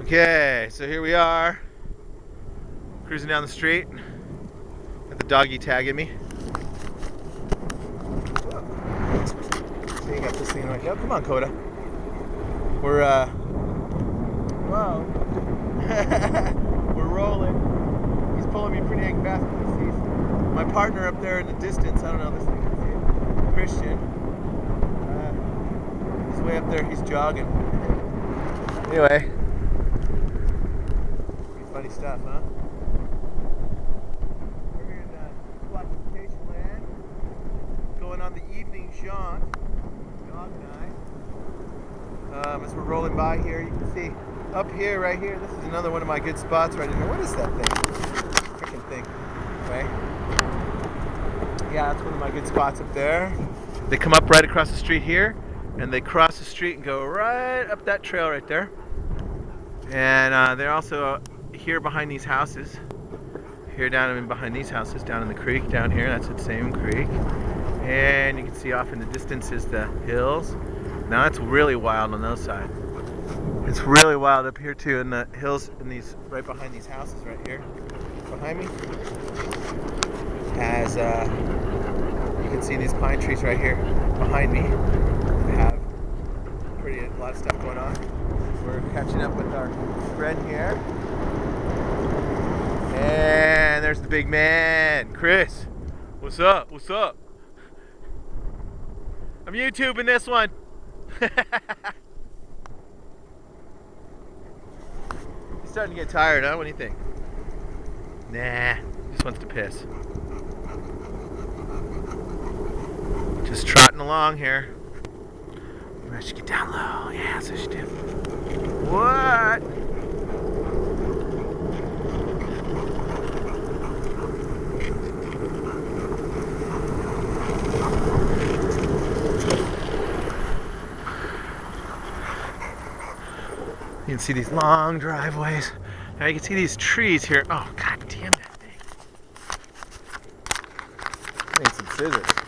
Okay, so here we are, cruising down the street. Got the doggy tagging me. So you got this thing right now. Come on, Coda. We're whoa. We're rolling. He's pulling me pretty dang fast. My partner up there in the distance, I don't know this thing, can see it. Christian. He's way up there, he's jogging. Anyway. Funny stuff, huh? We're here in classification land, going on the evening jaunt, dog night. As we're rolling by here, you can see up here, right here, this is another one of my good spots right in here. What is that thing? Freaking thing, right? Yeah, that's one of my good spots up there. They come up right across the street here, and they cross the street and go right up that trail right there. And they're also here behind these houses. Here down in behind these houses, down in the creek down here, that's the same creek. And you can see off in the distance is the hills. Now it's really wild on those sides. It's really wild up here too in the hills, in these, right behind these houses right here. Behind me has, you can see these pine trees right here behind me. They have a lot of stuff going on. We're catching up with our friend here. And there's the big man, Chris. What's up? What's up? I'm YouTubing this one. He's starting to get tired, huh? What do you think? Nah, just wants to piss. Just trotting along here. Maybe I should get down low. Yeah, that's what I should do. What? You can see these long driveways. Now you can see these trees here. Oh, god damn that thing. I need some scissors.